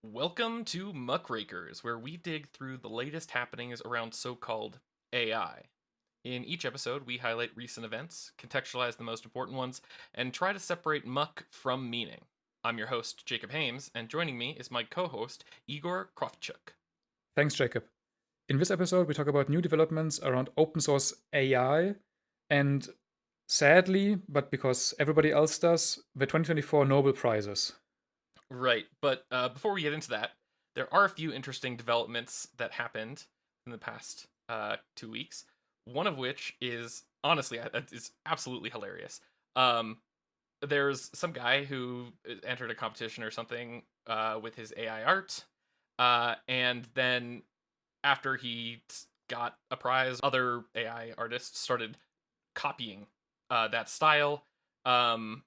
Welcome to Muckrakers, where we dig through the latest happenings around so called AI. In each episode, we highlight recent events, contextualize the most important ones, and try to separate muck from meaning. I'm your host, Jacob Hames, and joining me is my co host, Igor Kravchuk. Thanks, Jacob. In this episode, we talk about new developments around open source AI and sadly, but because everybody else does, the 2024 Nobel Prizes. Right, but before we get into that, there are a few interesting developments that happened in the past 2 weeks. One of which is honestly is absolutely hilarious. Um, there's some guy who entered a competition or something with his AI art, and then after he got a prize, other AI artists started copying that style, and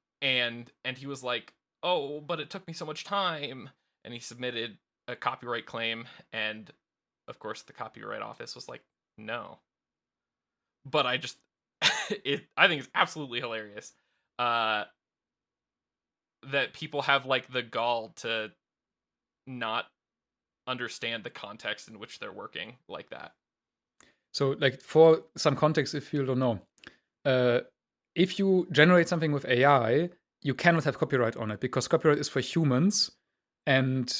he was like, "Oh, but it took me so much time," and he submitted a copyright claim, and of course the copyright office was like, "No." But I think it's absolutely hilarious. Uh, that people have like the gall to not understand the context in which they're working like that. So, like, for some context, if you don't know, uh, if you generate something with AI, you cannot have copyright on it because copyright is for humans. And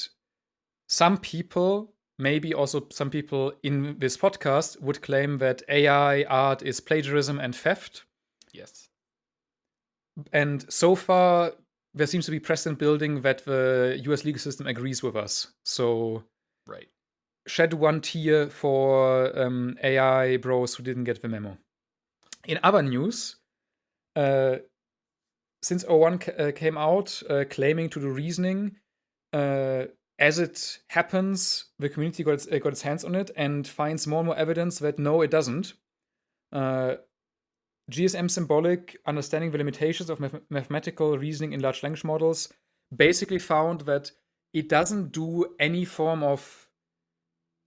some people, maybe also some people in this podcast, would claim that AI art is plagiarism and theft. Yes. And so far, there seems to be precedent building that the US legal system agrees with us. So, Right. shed one tear for AI bros who didn't get the memo. In other news, uh, since O1 came out claiming to do reasoning, uh, as it happens, the community got its hands on it and finds more and more evidence that no, it doesn't. Uh, GSM symbolic understanding the limitations of mathematical reasoning in large language models basically found that it doesn't do any form of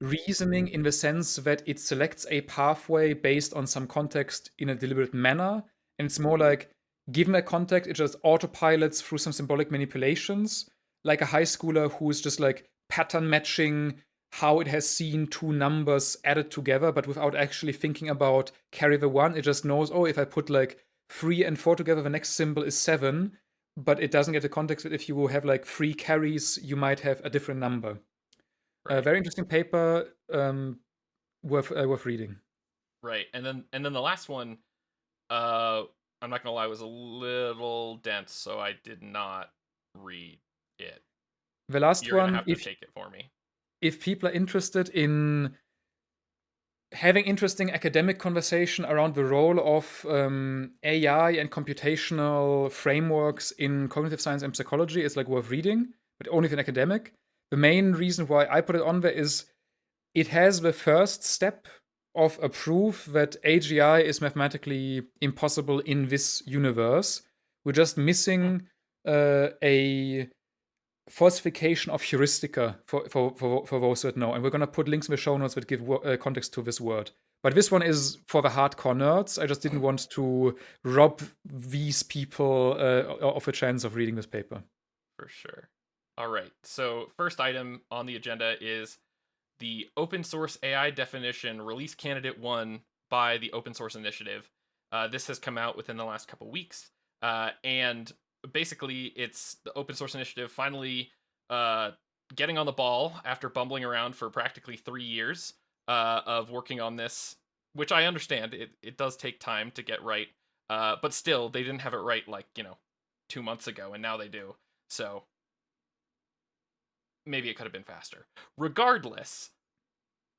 reasoning in the sense that it selects a pathway based on some context in a deliberate manner. And it's more like, given a context, it just autopilots through some symbolic manipulations, like a high schooler who's just like pattern matching how it has seen two numbers added together, but without actually thinking about carry the one. It just knows, oh, if I put like 3 and 4 together, the next symbol is 7. But it doesn't get the context that if you have like 3 carries, you might have a different number. A Right. very interesting paper, worth reading. Right. And then the last one, uh I'm not gonna lie, was a little dense, so I did not read it. The last You're gonna one, have to take it for me. if people are interested in having interesting academic conversation around the role of AI and computational frameworks in cognitive science and psychology, it's like worth reading, but only if an academic. The main reason why I put it on there is it has the first step of a proof that AGI is mathematically impossible in this universe. We're just Hmm. missing a falsification of heuristica for those that know. And we're going to put links in the show notes that give context to this word. But this one is for the hardcore nerds. I just didn't want to rob these people of a chance of reading this paper. For sure. All right. So first item on the agenda is the open source AI definition release candidate one by the Open Source Initiative. This has come out within the last couple weeks, and basically, it's the Open Source Initiative finally uh, getting on the ball after bumbling around for practically 3 years of working on this, which I understand it does take time to get right, but still, they didn't have it right like 2 months ago, and now they do. So maybe it could have been faster. Regardless,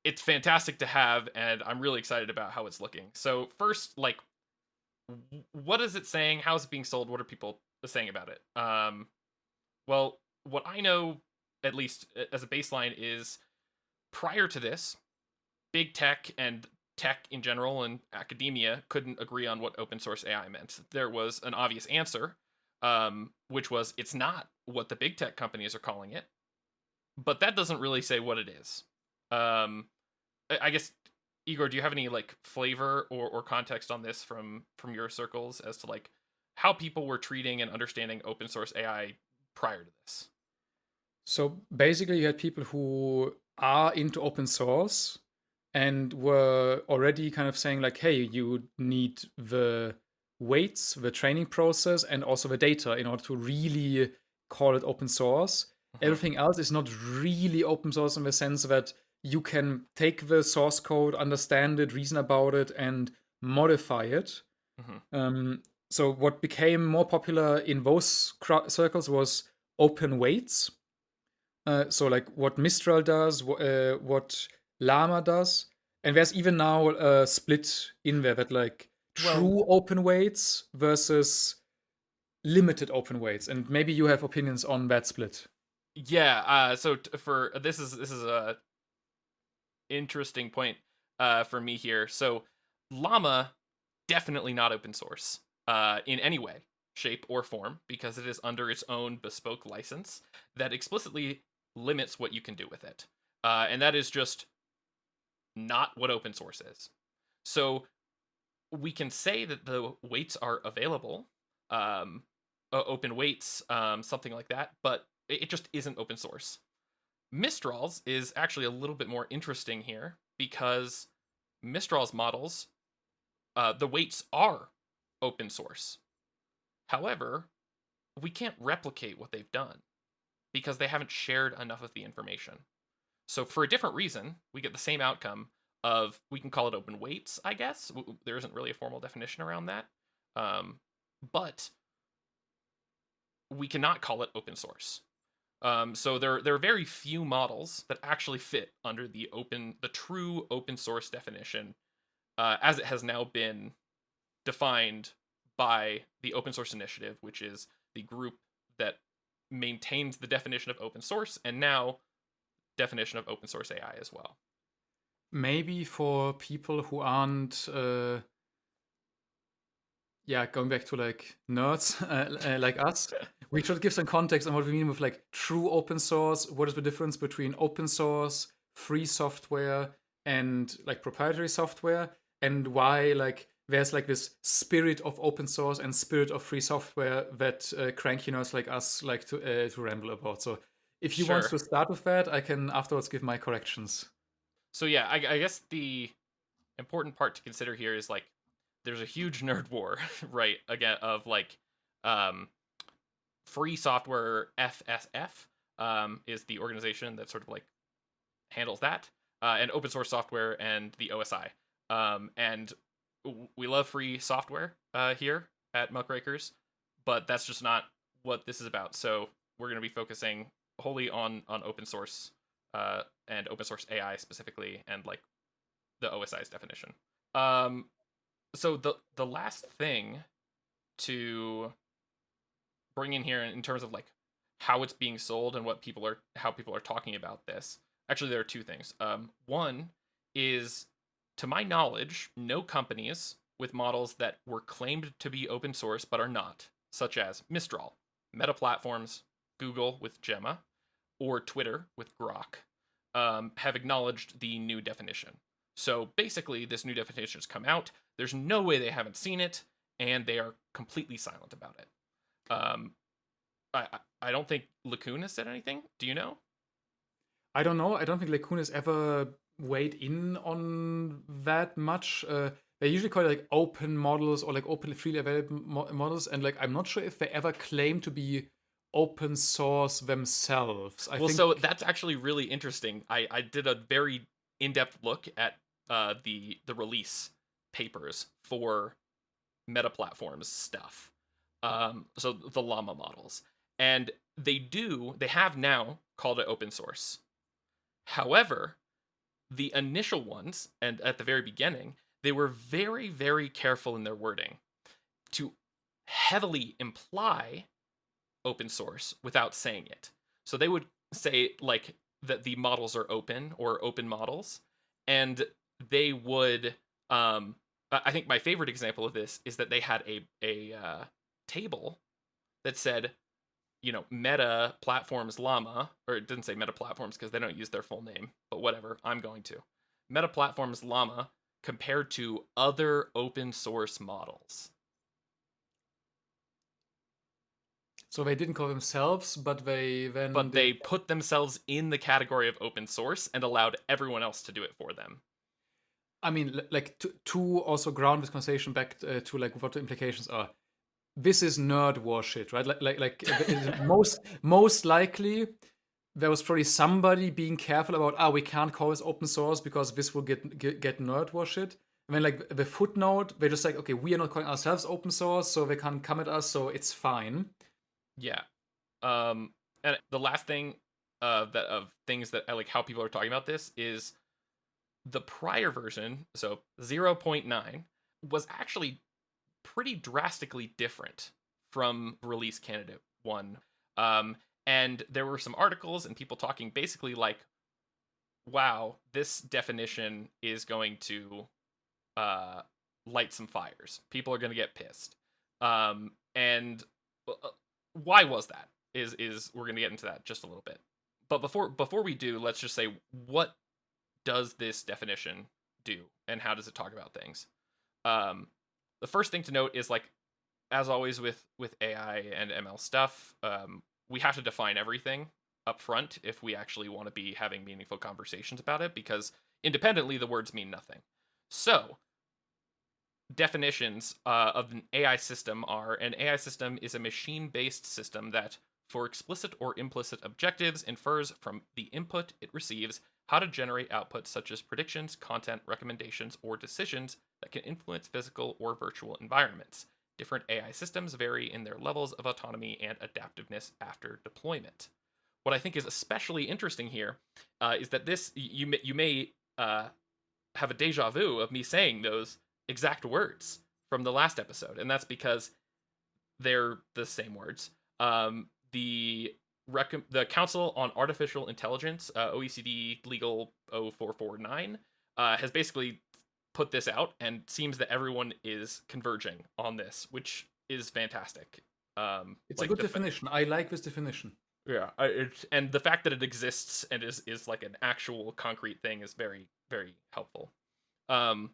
it's fantastic to have, and I'm really excited about how it's looking. So first, like, what is it saying? How is it being sold? What are people saying about it? Well, what I know, at least as a baseline, is prior to this, big tech and tech in general and academia couldn't agree on what open source AI meant. There was an obvious answer, which was it's not what the big tech companies are calling it, but that doesn't really say what it is. Um, I guess, Igor, do you have any like flavor or context on this from your circles as to like how people were treating and understanding open source AI prior to this? So basically, you had people who are into open source and were already kind of saying, like, hey, you need the weights, the training process, and also the data in order to really call it open source. Hmm. Everything else is not really open source in the sense that you can take the source code, understand it, reason about it, and modify it. Hmm. Um, so what became more popular in those circles was open weights. So like what Mistral does, what Llama does, and there's even now a split in there that like Well, true open weights versus limited open weights, and maybe you have opinions on that split. yeah. For this is a interesting point for me here. So Llama definitely not open source in any way, shape, or form because it is under its own bespoke license that explicitly limits what you can do with it, and that is just not what open source is. So we can say that the weights are available, um, open weights, something like that, but it just isn't open source. Mistral's is actually a little bit more interesting here because Mistral's models, the weights are open source. However, we can't replicate what they've done because they haven't shared enough of the information. So for a different reason, we get the same outcome of we can call it open weights, I guess. There isn't really a formal definition around that. Um, but we cannot call it open source. So there are very few models that actually fit under the true open source definition, as it has now been defined by the Open Source Initiative, which is the group that maintains the definition of open source and now definition of open source AI as well. Maybe for people who aren't, yeah, going back to like nerds like us, we should give some context on what we mean with like true open source. What is the difference between open source, free software, and like proprietary software, and why like there's like this spirit of open source and spirit of free software that cranky nerds like us like to ramble about. So if you want Sure. to start with that, I can afterwards give my corrections. So yeah, I guess the important part to consider here is like there's a huge nerd war, right? Again, of like um, free software FSF is the organization that sort of like handles that, and open source software and the OSI. And we love free software here at Muckrakers, but that's just not what this is about. So we're going to be focusing wholly on open source and open source AI specifically, and like the OSI's definition. Um, so the last thing to bring in here in terms of like how it's being sold and how people are talking about this. Actually, there are two things. One is, to my knowledge, no companies with models that were claimed to be open source but are not, such as Mistral, Meta Platforms, Google with Gemma, or Twitter with Grok, have acknowledged the new definition. So basically, this new definition has come out. There's no way they haven't seen it, and they are completely silent about it. Um, I don't think Lacoon has said anything. Do you know? I don't know. I don't think Lacuna has ever weighed in on that much. They usually call it like open models or like open freely available models, and like I'm not sure if they ever claim to be open source themselves. I Well, think so that's actually really interesting. I did a very in depth look at the release papers for Meta Platforms stuff. So the Llama models, and they have now called it open source. However, the initial ones and at the very beginning, they were very, very careful in their wording to heavily imply open source without saying it. So they would say like that the models are open or open models, and they would. I think my favorite example of this is that they had a table that said, Meta Platforms Llama, or it didn't say Meta Platforms because they don't use their full name, but whatever, I'm going to. Meta Platforms Llama compared to other open source models. So they didn't call themselves, but they then but did. they put themselves in the category of open source and allowed everyone else to do it for them. I mean, like to also ground this conversation back to like what the implications are. This is nerd war shit, right? Most likely there was probably somebody being careful about we can't call this open source because this will get nerd war shit. And then like the footnote, they're just like, okay, we are not calling ourselves open source, so they can't come at us, so it's fine. Yeah. And the last thing that of things that I like how people are talking about this is the prior version, so 0.9, was actually pretty drastically different from release candidate 1. Um, and there were some articles and people talking basically like, wow, this definition is going to uh, light some fires. People are going to get pissed. And why was that? Is we're going to get into that just a little bit. But before we do, let's just say, what does this definition do and how does it talk about things? Um, the first thing to note is, like, as always with AI and ML stuff, we have to define everything up front if we actually want to be having meaningful conversations about it, because independently the words mean nothing. So definitions of an AI system are: an AI system is a machine-based system that, for explicit or implicit objectives, infers from the input it receives how to generate outputs such as predictions, content, recommendations, or decisions that can influence physical or virtual environments. Different AI systems vary in their levels of autonomy and adaptiveness after deployment. What I think is especially interesting here is that this you may have a deja vu of me saying those exact words from the last episode, and that's because they're the same words. The Council on Artificial Intelligence, OECD Legal 0449, has basically put this out, and seems that everyone is converging on this, which is fantastic. It's a Like good the definition. I like this definition. Yeah, and the fact that it exists and is like an actual concrete thing is very very helpful. Um,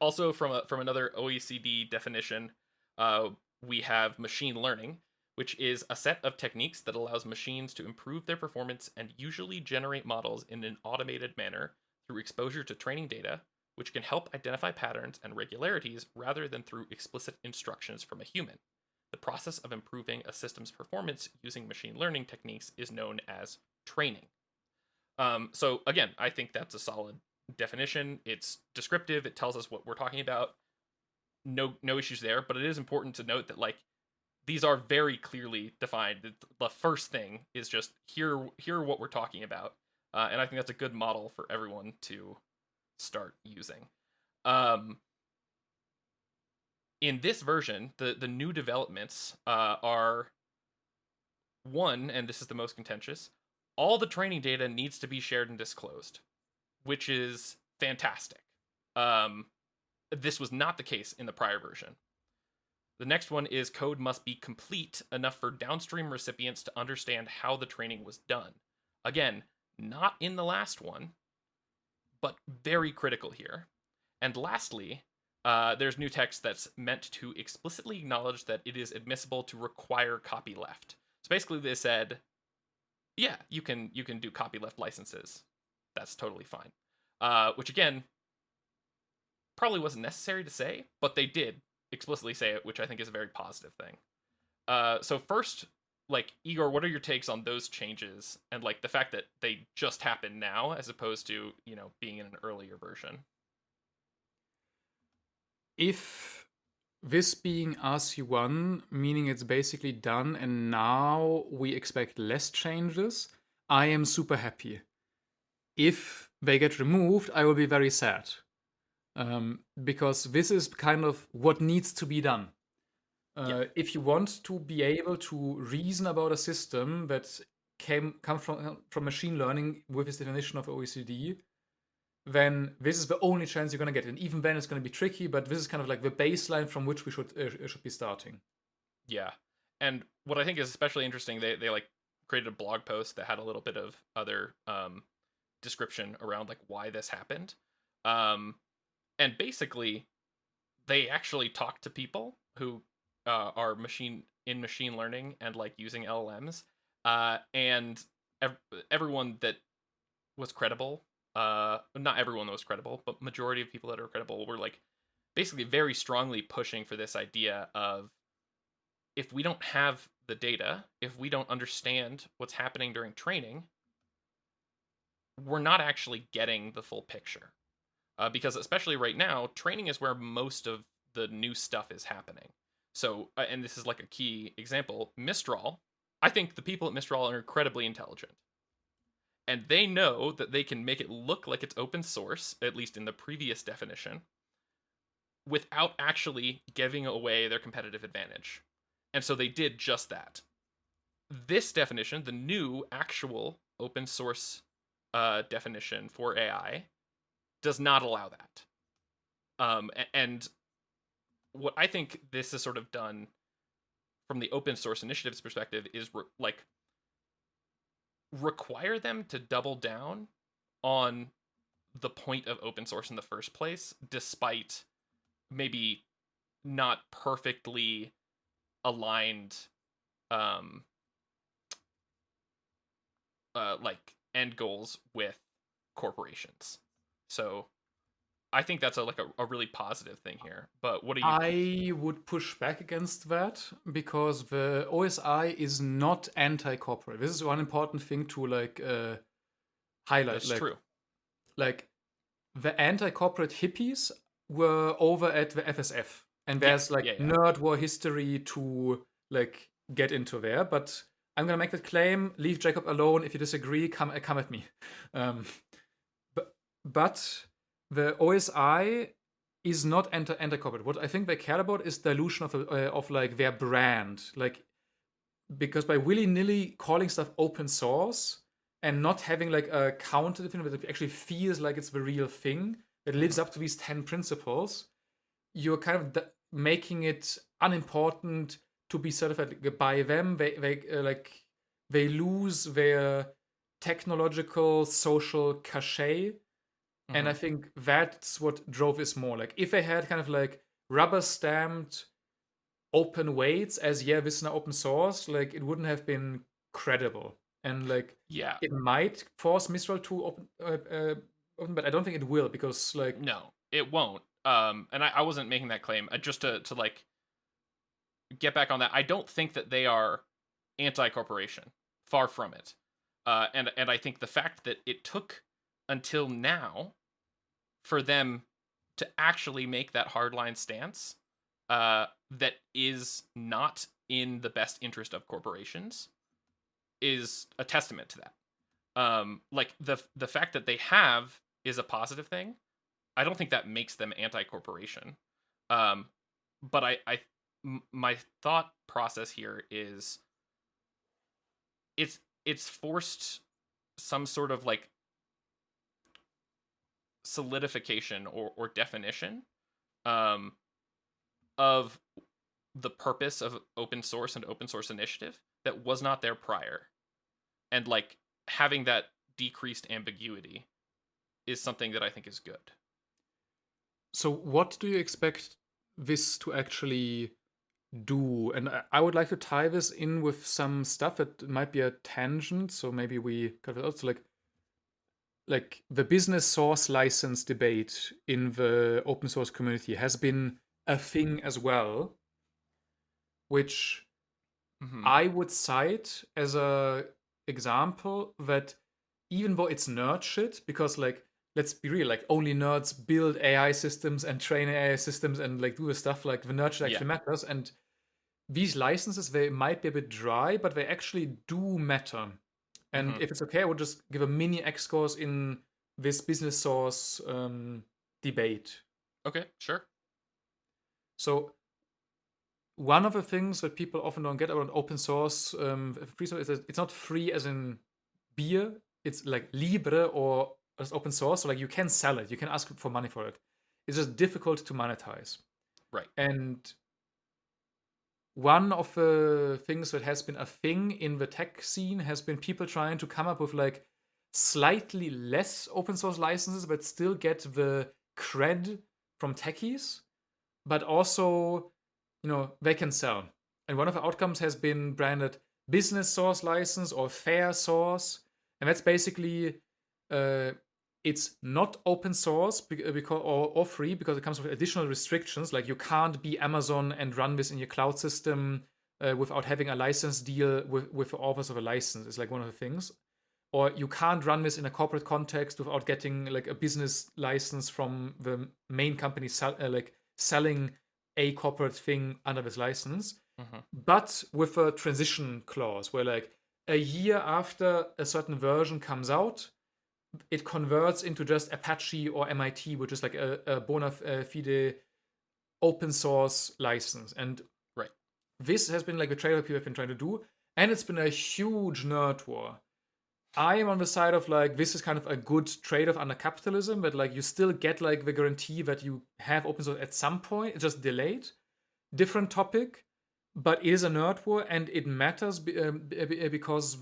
Also, from another OECD definition, uh, we have machine learning, which is a set of techniques that allows machines to improve their performance and usually generate models in an automated manner through exposure to training data, which can help identify patterns and regularities rather than through explicit instructions from a human. The process of improving a system's performance using machine learning techniques is known as training. So again, I think that's a solid definition. It's descriptive. It tells us what we're talking about. No issues there. But it is important to note that, like, these are very clearly defined. The first thing is just here what we're talking about, and I think that's a good model for everyone to start using. Um, in this version, the new developments are, one, and this is the most contentious: all the training data needs to be shared and disclosed, which is fantastic. Um, this was not the case in the prior version. The next one is code must be complete enough for downstream recipients to understand how the training was done. Again, not in the last one, but very critical here. And lastly, there's new text that's meant to explicitly acknowledge that it is admissible to require copyleft. So basically, they said, yeah, you can do copyleft licenses. That's totally fine. Which again, probably wasn't necessary to say, but they did explicitly say it, which I think is a very positive thing. So first, like, Igor, what are your takes on those changes and, like, the fact that they just happened now as opposed to, being in an earlier version? If this being RC1, meaning it's basically done and now we expect less changes, I am super happy. If they get removed, I will be very sad. Because this is kind of what needs to be done. Yeah, If you want to be able to reason about a system that come from machine learning with this definition of OECD, then this is the only chance you're going to get. And even then, it's going to be tricky. But this is kind of like the baseline from which we should be starting. yeah. And what I think is especially interesting, they like created a blog post that had a little bit of other description around, like, why this happened. Um, and basically, they actually talked to people who are machine in machine learning and like using LLMs, and ev- everyone that was credible, not everyone that was credible, but majority of people that are credible were like basically very strongly pushing for this idea of, if we don't have the data, if we don't understand what's happening during training, we're not actually getting the full picture. Because especially right now, training is where most of the new stuff is happening. So, and this is like a key example, Mistral. I think the people at Mistral are incredibly intelligent, and they know that they can make it look like it's open source, at least in the previous definition, without actually giving away their competitive advantage. And so they did just that. This definition, the new actual open source definition for AI, does not allow that. And what I think this is sort of done from the open source initiatives perspective is require them to double down on the point of open source in the first place, despite maybe not perfectly aligned um like end goals with corporations. So I think that's a really positive thing here. But what do you think? I would push back against that because the OSI is not anti-corporate. This is one important thing to highlight. That's true. Like the anti-corporate hippies were over at the FSF, and Yeah, there's like yeah, yeah. nerd war history to like get into there. But I'm gonna make that claim. Leave Jacob alone. If you disagree, come at me. Um, but the OSI is not anti-corporate. What I think they care about is dilution of like their brand, like because by willy nilly calling stuff open source and not having like a counter thing that actually feels like it's the real thing that lives Mm-hmm. up to these 10 principles, you're kind of making it unimportant to be certified by them. They lose their technological social cachet, and Mm-hmm. I think that's what drove this more. Like if they had kind of like rubber stamped open weights as, yeah, this is now open source, like it wouldn't have been credible. And like Yeah. it might force Mistral to open, but I don't think it will because like No, it won't. And I wasn't making that claim. Just to like get back on that, I don't think that they are anti-corporation. Far from it. And I think the fact that it took until now for them to actually make that hardline stance, that is not in the best interest of corporations, is a testament to that. Like the fact that they have is a positive thing. I don't think that makes them anti-corporation. Um, but my thought process here is it's forced some sort of like solidification or definition um, of the purpose of open source and open source initiative that was not there prior, and like having that decreased ambiguity is something that I think is good. so what do you expect this to actually do? And I would like to tie this in with some stuff that might be a tangent, so maybe we cut it out. So like the business source license debate in the open source community has been a thing as well, which Mm-hmm. I would cite as a example that even though it's nerd shit, because like let's be real, like only nerds build AI systems and train AI systems and like do the stuff, like the nerd shit Yeah. actually matters. And these licenses, they might be a bit dry, but they actually do matter. And Mm-hmm. if it's okay, I would just give a mini X course in this business source debate. Okay. Sure. So one of the things that people often don't get about open source free source is that it's not free as in beer. It's like libre or as open source. So like you can sell it, you can ask for money for it. It's just difficult to monetize. Right. And one of the things that has been a thing in the tech scene has been people trying to come up with like slightly less open source licenses, but still get the cred from techies, but also, they can sell. And one of the outcomes has been branded business source license or fair source. And that's basically uh, it's not open source because or free because it comes with additional restrictions. Like you can't be Amazon and run this in your cloud system without having a license deal with the authors of a license. It's like one of the things. Or you can't run this in a corporate context without getting like a business license from the main company like selling a corporate thing under this license, Hmm. but with a transition clause where like a year after a certain version comes out, it converts into just Apache or MIT, which is like a bona fide open source license. And Right. this has been like the trade-off people have been trying to do, and it's been a huge nerd war. I am on the side of like this is kind of a good trade-off under capitalism, but like you still get like the guarantee that you have open source at some point. It's just delayed. Different topic, but it is a nerd war, and it matters because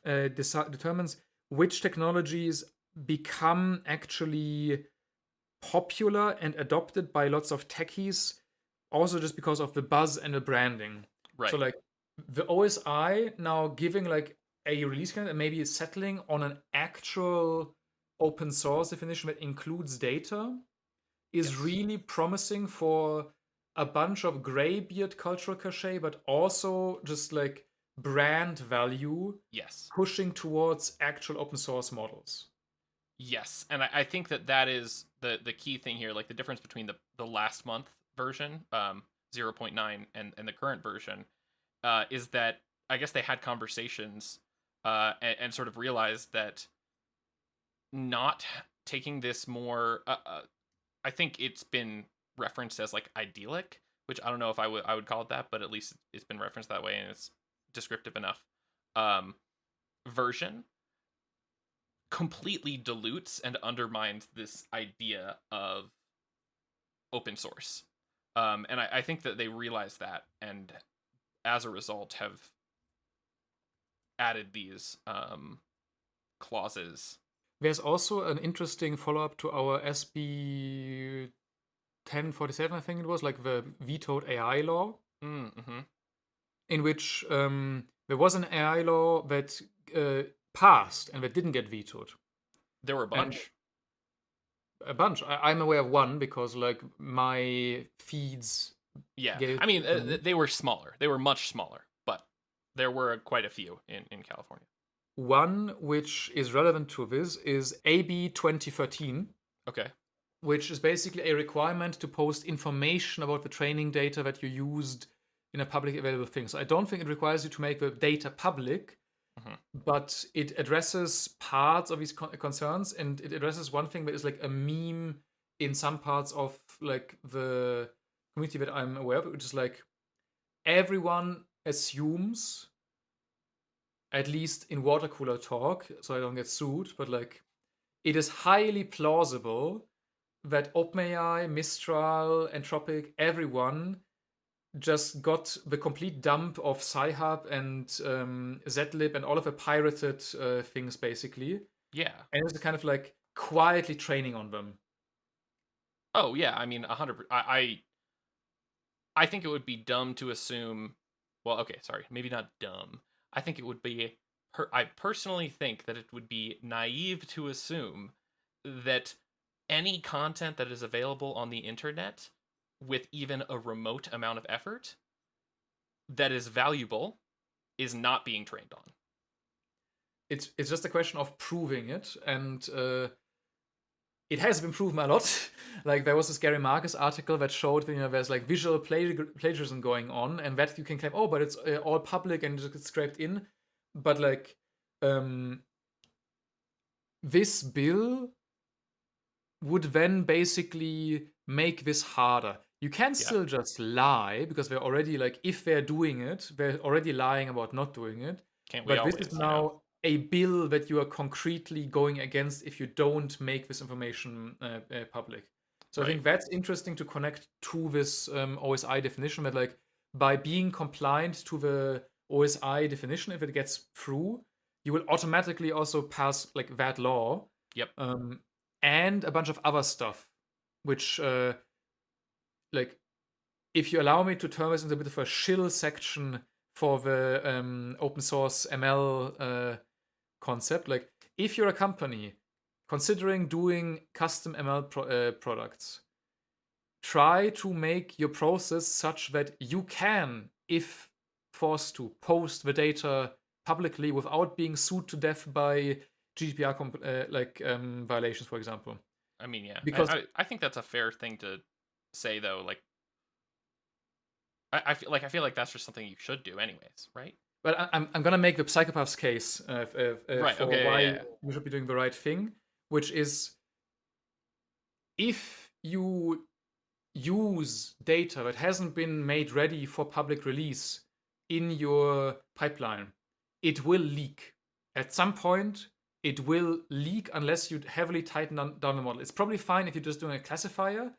it determines which technologies become actually popular and adopted by lots of techies, also just because of the buzz and the branding. So Right. like the OSI now giving like a release calendar and maybe settling on an actual open source definition that includes data is Yes. really promising for a bunch of graybeard cultural cachet, but also just like brand value Yes. pushing towards actual open source models. Yes, and I think that that is the key thing here. Like the difference between the last month version, 0.9, and the current version, is that I guess they had conversations, and sort of realized that not taking this more. I think it's been referenced as like idyllic, which I don't know if I would call it that, but at least it's been referenced that way, and it's descriptive enough. Um, Version completely dilutes and undermines this idea of open source. And I think that they realize that, and as a result, have added these clauses. There's also an interesting follow up to our SB 1047, I think it was, like the vetoed AI law, Mm-hmm. in which there was an AI law that passed and that didn't get vetoed. There were a And bunch. a bunch. I'm aware of one because like my feeds Yeah, gave I mean it to me. they were smaller. They were much smaller, but there were quite a few in California. One which is relevant to this is AB 2013, Okay. which is basically a requirement to post information about the training data that you used in a public available thing. So I don't think it requires you to make the data public, Hmm. but it addresses parts of these concerns, and it addresses one thing that is like a meme in some parts of like the community that I'm aware of, which is like everyone assumes, at least in water cooler talk, so I don't get sued, but like it is highly plausible that OpenAI, Mistral, Anthropic, everyone just got the complete dump of Sci-Hub and Zlib and all of the pirated things basically, Yeah. and it's kind of like quietly training on them. Oh yeah. I mean, 100. I think it would be dumb to assume. Well, okay, sorry, maybe not dumb. I think it would be. I personally think that it would be naive to assume that any content that is available on the internet with even a remote amount of effort that is valuable is not being trained on. It's just a question of proving it, and it has been proven a lot. Like there was this Gary Marcus article that showed there's like visual plagiarism going on, and that you can claim, oh, but it's all public and it just gets scraped in. But like um, this bill would then basically make this harder. You can Yeah. still just lie because they're already like if they're doing it, they're already lying about not doing it. Can't we But this is always, now a bill that you are concretely going against if you don't make this information public. So I Right. think that's interesting to connect to this OSI definition that like by being compliant to the OSI definition, if it gets through, you will automatically also pass like that law. Yep. Um, and a bunch of other stuff, which like if you allow me to turn this into a bit of a shill section for the open source ML concept, like if you're a company considering doing custom ML products, try to make your process such that you can, if forced to, post the data publicly without being sued to death by GDPR violations, for example. I mean, yeah, Because I think that's a fair thing to say, though. Like, I feel like that's just something you should do, anyways, right? but I'm gonna make the psychopath's case Right. for Okay. why Yeah. you should be doing the right thing, which is if you use data that hasn't been made ready for public release in your pipeline, it will leak. At some point, it will leak unless you heavily tighten down the model. It's probably fine if you're just doing a classifier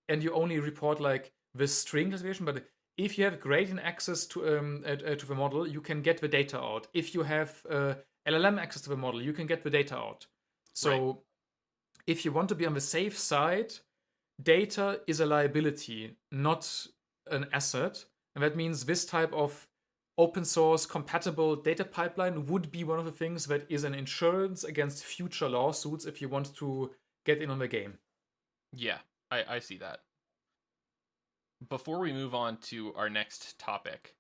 and you only report like the string classification, but if you have gradient access to the model, you can get the data out. If you have LLM access to the model, you can get the data out. Right. So if you want to be on the safe side, data is a liability, not an asset. And that means this type of open source compatible data pipeline would be one of the things that is an insurance against future lawsuits if you want to get in on the game. Yeah. I see that. Before we move on to our next topic,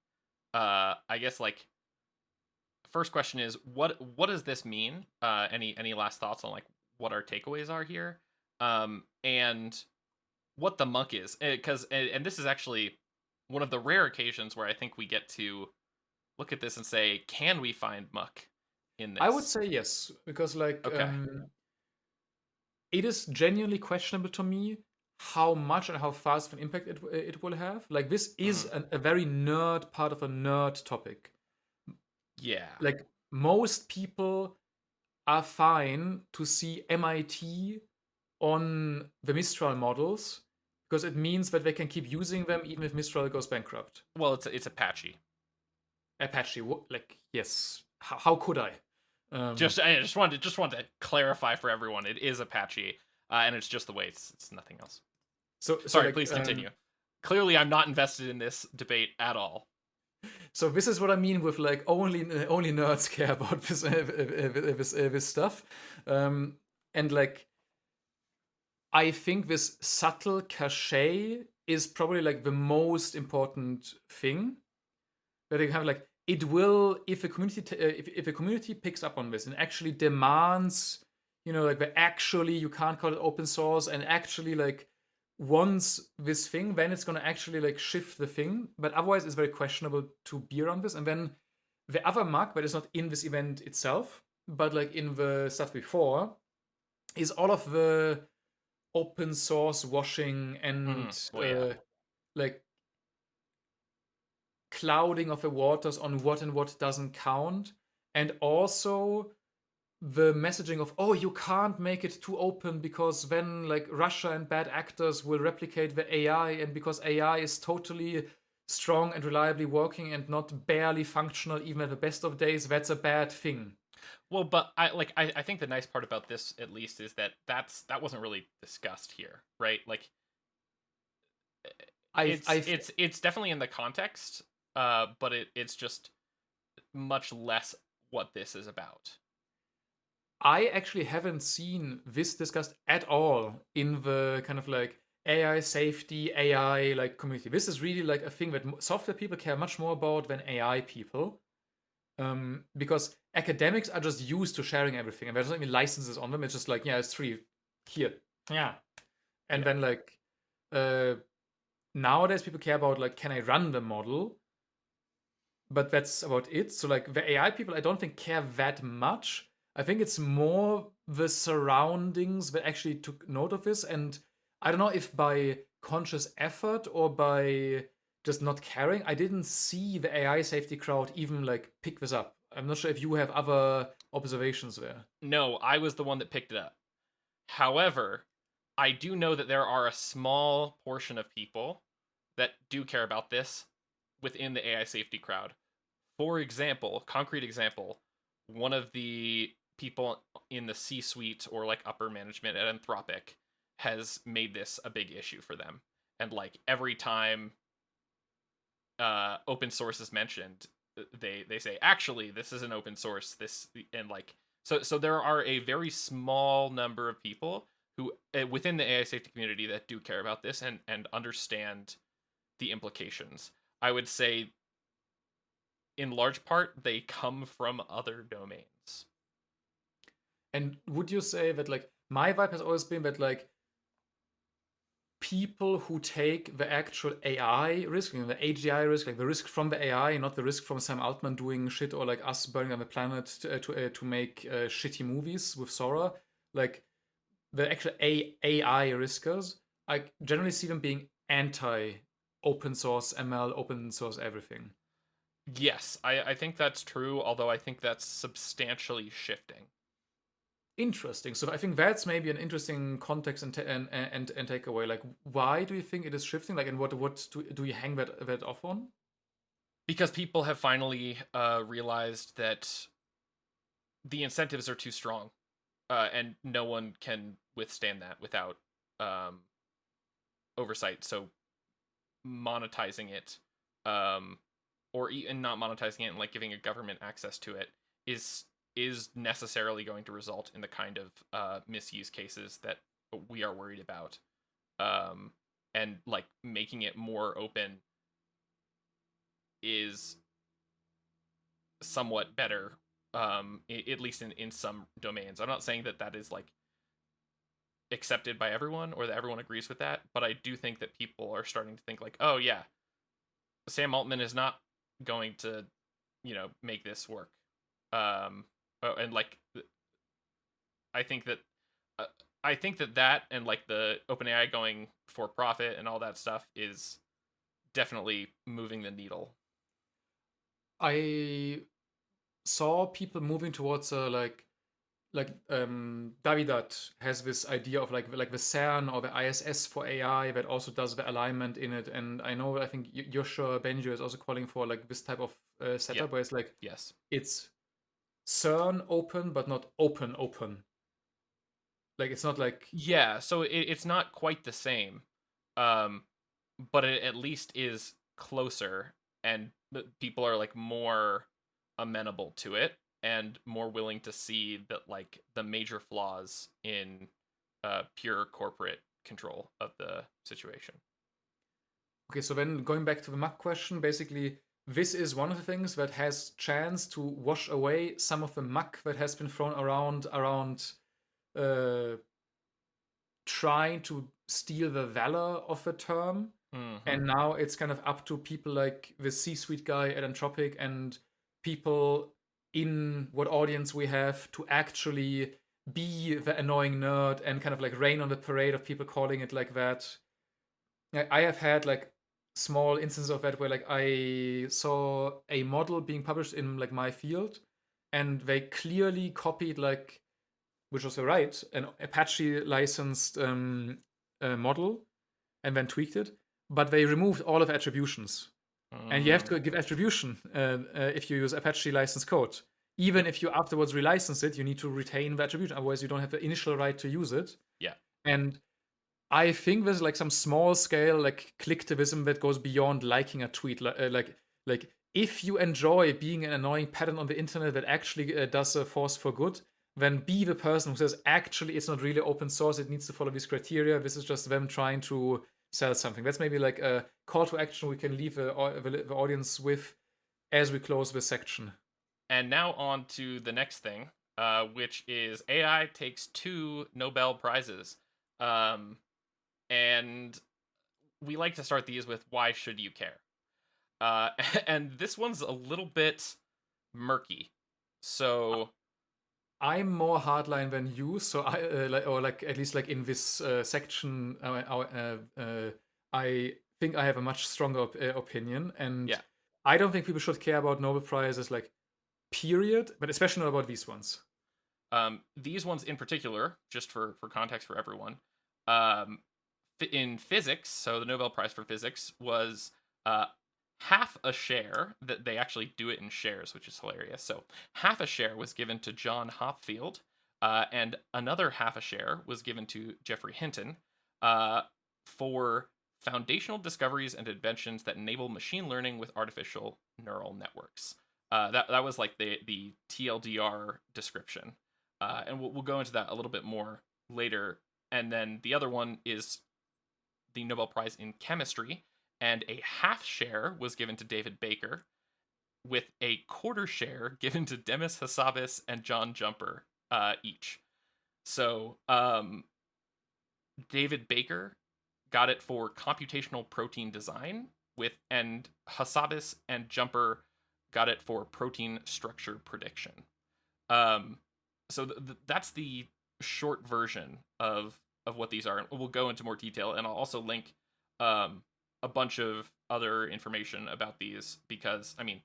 I guess like first question is what does this mean? Any last thoughts on like what our takeaways are here? And what the muck is, because and this is actually one of the rare occasions where I think we get to look at this and say, can we find muck in I would this? say yes, because like Okay. it is genuinely questionable to me how much and how fast of an impact it will have. Like this is Mhm. a very nerd part of a nerd topic. Yeah. Like most people are fine to see MIT on the Mistral models because it means that they can keep using them even if Mistral goes bankrupt. Well, it's Apache. Apache, like yes, how could I? I just wanted to clarify for everyone. It is Apache, and it's just the way it's nothing else. So Sorry, like please continue. Clearly, I'm not invested in this debate at all. so this is what I mean with like only nerds care about this stuff, and like I think this subtle cachet is probably like the most important thing that you have. Like it will, if a community if a community picks up on this and actually demands, like the actually you can't call it open source and actually like wants this thing, then it's going to actually like shift the thing. But otherwise, it's very questionable to be around this. And then the other mark that is not in this event itself, but like in the stuff before, is all of the open source washing and Well, yeah. like clouding of the waters on what and what doesn't count, and also the messaging of, oh, you can't make it too open because then like Russia and bad actors will replicate the AI, and because AI is totally strong and reliably working and not barely functional even at the best of days, that's a bad thing. Well, but I think the nice part about this at least is that that wasn't really discussed here, right? Like I've it's definitely in the context, but it's just much less what this is about. I actually haven't seen this discussed at all in the kind of like AI safety, AI like community. This is really like a thing that software people care much more about than AI people. Because academics are just used to sharing everything and there's not even licenses on them. It's just like, yeah, it's free. Here. Yeah. And Yeah. then like uh nowadays people care about like, can I run the model? But that's about it. So like the AI people, I don't think care that much. I think it's more the surroundings that actually took note of this, and I don't know if by conscious effort or by just not caring. I didn't see the AI safety crowd even like pick this up. I'm not sure if you have other observations there. No, I was the one that picked it up. However, I do know that there are a small portion of people that do care about this within the AI safety crowd. For example, concrete example, one of the people in the C suite or like upper management at Anthropic has made this a big issue for them. and like every time open source is mentioned, they say actually this is an open source. This and like so there are a very small number of people who within the AI safety community that do care about this and understand the implications. I would say in large part they come from other domains. And would you say that like my vibe has always been that like people who take the actual AI risk, the AGI risk, like the risk from the AI, not the risk from Sam Altman doing shit or like us burning down the planet to make shitty movies with Sora, like the actual AI riskers, I generally see them being anti open source ML, open source everything. Yes, I think that's true, although I think that's substantially shifting. Interesting. So I think that's maybe an interesting context and takeaway. Like, why do you think it is shifting? Like, and what do you hang that off on? Because people have finally realized that the incentives are too strong, and no one can withstand that without um, oversight. So monetizing it, um, or even not monetizing it and like giving a government access to it is necessarily going to result in the kind of misuse cases that we are worried about. Um, and like making it more open is somewhat better, at least in some domains. I'm not saying that that is like accepted by everyone or that everyone agrees with that, but I do think that people are starting to think like, oh yeah, Sam Altman is not going to, make this work. And like, I think that, uh, I think that that and like the OpenAI going for profit and all that stuff is definitely moving the needle. I saw people moving towards Davidat has this idea of like the CERN or the ISS for AI that also does the alignment in it, and I know I think Joshua Benjo is also calling for like this type of Yeah. setup where it's like Yes. it's CERN open but not open open. Like it's not like Yeah. So it's not quite the same, um, but it at least is closer, and people are like more amenable to it and more willing to see that like the major flaws in pure corporate control of the situation. okay. So then going back to the muck question, basically this is one of the things that has chance to wash away some of the muck that has been thrown around uh, trying to steal the valor of the term. Mm-hmm. And now it's kind of up to people like the C-suite guy at Anthropic and people in what audience we have to actually be the annoying nerd and kind of like rain on the parade of people calling it like that. I have had like small instances of that where like I saw a model being published in like my field and they clearly copied like, which was right, an Apache licensed model and then tweaked it, but they removed all of attributions. And you have Mm, to give attribution if you use Apache licensed code. Even yep. if you afterwards relicense it, you need to retain the attribution. Otherwise, you don't have the initial right to use it. Yeah. And I think there's like some small scale like clicktivism that goes beyond liking a tweet. Like if you enjoy being an annoying pattern on the internet that actually does a force for good, then be the person who says actually it's not really open source. It needs to follow these criteria. This is just them trying to sell something. That's maybe like a call to action we can leave the audience with as we close this section. And now on to the next thing, which is AI takes 2 Nobel Prizes. Um, and we like to start these with why should you care? Uh, and this one's a little bit murky. So, I'm more hardline than you, so I like or like at least like in this section, I think I have a much stronger opinion, and yeah, I don't think people should care about Nobel prizes like period, but especially not about these ones. these ones in particular, just for context for everyone, um, in physics, so the Nobel Prize for Physics was uh, half a share. That they actually do it in shares, which is hilarious. So half a share was given to John Hopfield, and another half a share was given to Geoffrey Hinton, for foundational discoveries and inventions that enable machine learning with artificial neural networks. That was like the TLDR description, and we'll go into that a little bit more later. And then the other one is the Nobel Prize in Chemistry, and a half share was given to David Baker, with a quarter share given to Demis Hassabis and John Jumper each. So David Baker got it for computational protein design, and Hassabis and Jumper got it for protein structure prediction. Um, so that's the short version of what these are. And we'll go into more detail, and I'll also link a bunch of other information about these because I mean,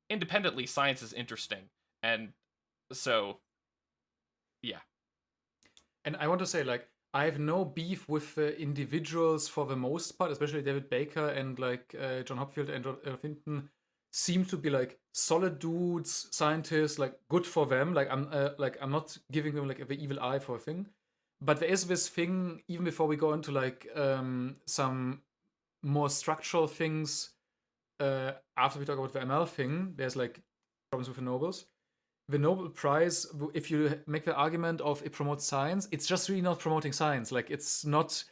independently, science is interesting, and so yeah, And I want to say, like, I have no beef with the individuals for the most part, especially David Baker and like John Hopfield and Finton seem to be like solid dudes, scientists, like good for them. Like I'm not giving them like the evil eye for a thing, but there is this thing even before we go into like some more structural things. After we talk about the ML thing, there's like problems with the Nobels. The Nobel Prize, if you make the argument of it promotes science, it's just really not promoting science. Like it's not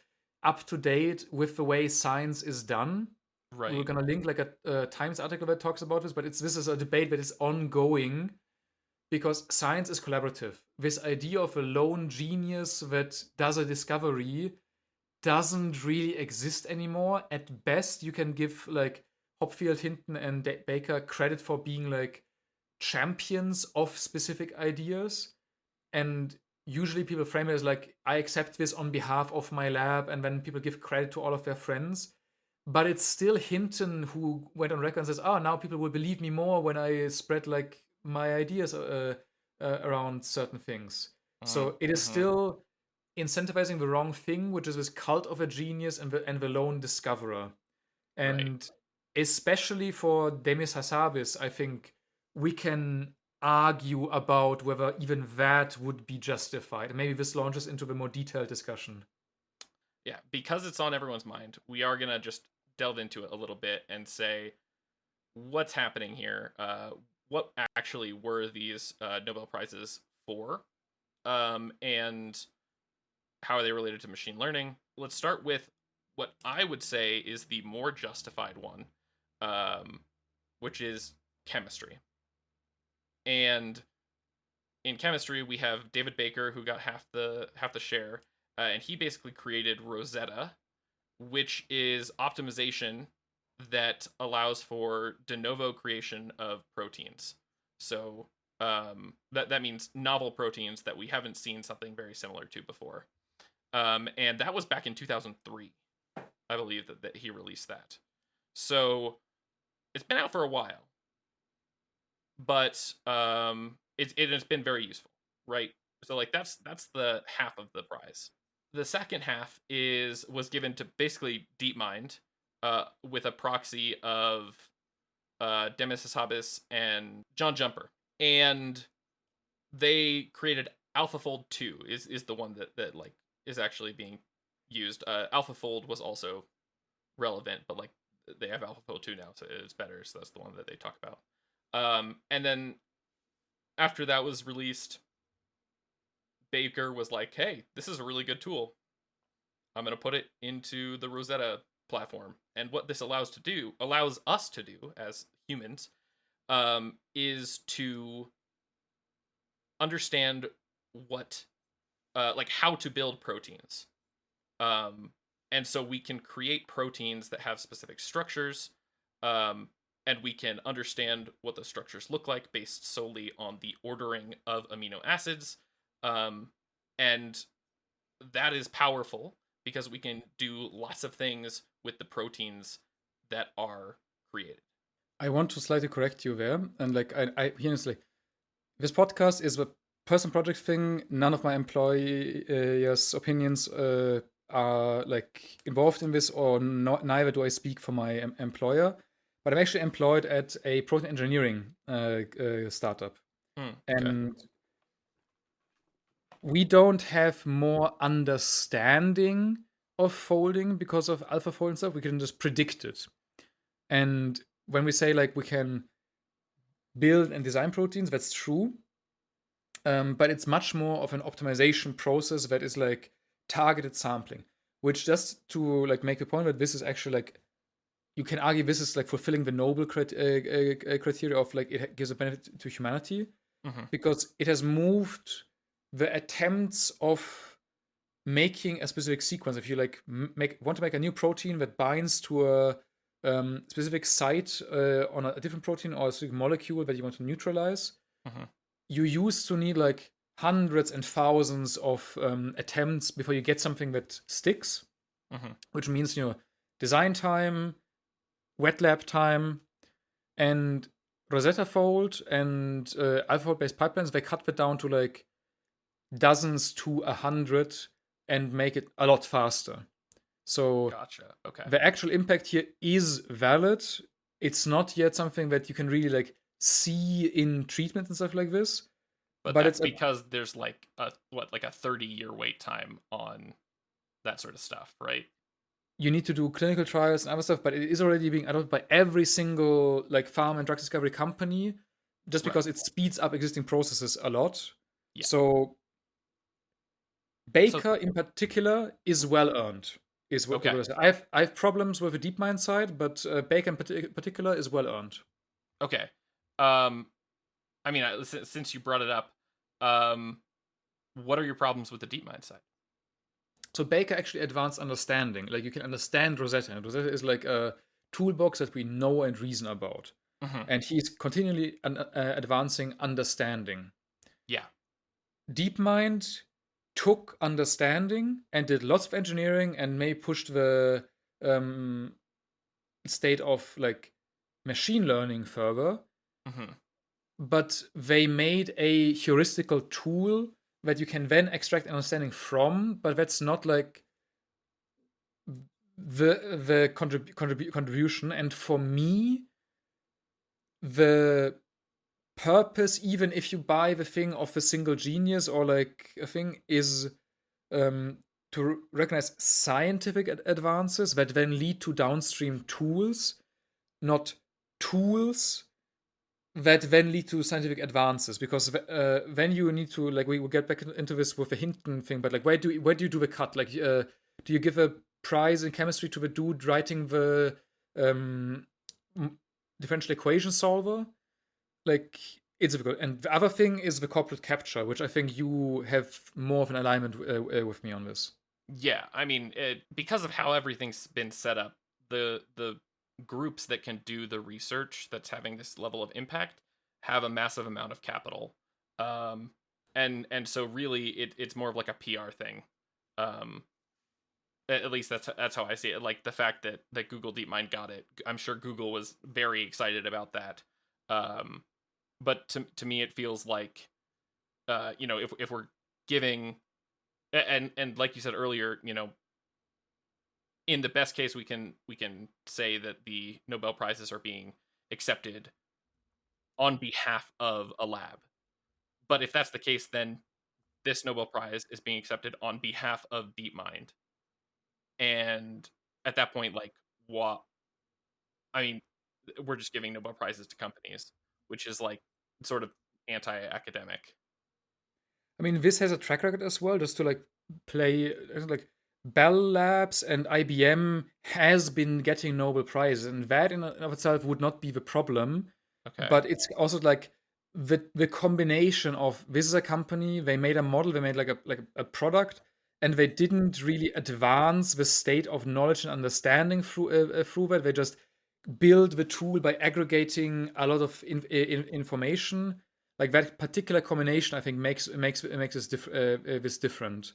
up to date with the way science is done. We're right, gonna link like a Times article that talks about this, but this is a debate that is ongoing because science is collaborative. This idea of a lone genius that does a discovery doesn't really exist anymore. At best, you can give like Hopfield, Hinton, and Baker credit for being like champions of specific ideas. And usually people frame it as like, I accept this on behalf of my lab, and then people give credit to all of their friends. But it's still Hinton who went on record and says, "Oh, now people will believe me more when I spread like my ideas around certain things." So it is mm-hmm. still incentivizing the wrong thing, which is this cult of a genius and the lone discoverer. Right. And especially for Demis Hassabis, I think we can argue about whether even that would be justified. Maybe this launches into the more detailed discussion. Yeah, because it's on everyone's mind, we are gonna just delve into it a little bit and say what's happening here. What actually were these Nobel Prizes for, and how are they related to machine learning? Let's start with what I would say is the more justified one, um, which is chemistry. And in chemistry, we have David Baker, who got half the share, and he basically created Rosetta, which is optimization that allows for de novo creation of proteins. So that means novel proteins that we haven't seen something very similar to before. And that was back in 2003, I believe that he released that. So it's been out for a while, but it's been very useful, right? So like that's the half of the prize. The second half was given to basically DeepMind, with a proxy of Demis Hassabis and John Jumper, and they created AlphaFold 2 is the one that like is actually being used. AlphaFold was also relevant, but like they have AlphaFold 2 now, so it's better. So that's the one that they talk about. And then after that was released, Baker was like, "Hey, this is a really good tool. I'm going to put it into the Rosetta platform." And what this allows us to do as humans, is to understand what, like how to build proteins. Um, and so we can create proteins that have specific structures, um, and we can understand what those structures look like based solely on the ordering of amino acids. Um, and that is powerful because we can do lots of things with the proteins that are created. I want to slightly correct you there. And like, I honestly, this podcast is a person project thing. None of my employers' opinions are like involved in this, or neither do I speak for my employer. But I'm actually employed at a protein engineering startup, Okay. and we don't have more understanding of folding because of AlphaFold and stuff. We can just predict it. And when we say like we can build and design proteins, that's true. But it's much more of an optimization process that is like targeted sampling, which just to like make the point that this is actually like you can argue this is like fulfilling the noble criteria of like it gives a benefit to humanity Hmm. because it has moved the attempts of making a specific sequence. If you like want to make a new protein that binds to a specific site on a different protein or a specific molecule that you want to neutralize, Hmm. you used to need like hundreds and thousands of attempts before you get something that sticks, Hmm. which means design time, wet lab time, and Rosetta Fold and AlphaFold based pipelines. They cut that down to like dozens to 100 and make it a lot faster. So Gotcha. Okay. the actual impact here is valid. It's not yet something that you can really like see in treatment and stuff like this, But but that's it's a because there's like a 30-year wait time on that sort of stuff, right? you need to do clinical trials and other stuff, but it is already being adopted by every single like pharma and drug discovery company just Right. because it speeds up existing processes a lot. Yeah. So So Baker in particular is well earned. Is what okay. I say. I have problems with the DeepMind side, but Baker in particular is well earned. Okay. Um I mean, since you brought it up, um what are your problems with the DeepMind side? So Baker actually advanced understanding. Like you can understand Rosetta, and Rosetta is like a toolbox that we know and reason about. Hmm. And he's continually advancing understanding. Yeah. DeepMind took understanding and did lots of engineering and may pushed the um, state of like machine learning further, Hmm. but they made a heuristical tool that you can then extract understanding from, but that's not like the contribution. And for me, the purpose, even if you buy the thing of the single genius or like a thing, is um, to recognize scientific advances that then lead to downstream tools, not tools that then lead to scientific advances. Because then you need to like we will get back into this with the Hinton thing, but like where do you do the cut? Like, do you give a prize in chemistry to the dude writing the um, differential equation solver? Like it's difficult. And the other thing is the corporate capture, which I think you have more of an alignment with me on this. Yeah, I mean, because of how everything's been set up, the groups that can do the research that's having this level of impact have a massive amount of capital, um, and so really it's more of like a PR thing. Um, at least that's how I see it. Like the fact that Google DeepMind got it, I'm sure Google was very excited about that. Um, but to me, it feels like if we're giving and like you said earlier, in the best case we can say that the Nobel Prizes are being accepted on behalf of a lab. But if that's the case, then this Nobel Prize is being accepted on behalf of DeepMind. And at that point, like, what? I mean, we're just giving Nobel Prizes to companies, which is like sort of anti-academic. I mean, this has a track record as well, just to like play like Bell Labs and IBM has been getting Nobel Prizes, and that in and of itself would not be the problem. Okay. But it's also like the combination of this is a company, they made a model, they made like a product, and they didn't really advance the state of knowledge and understanding through that. They just build the tool by aggregating a lot of information. Like that particular combination, I think makes this different.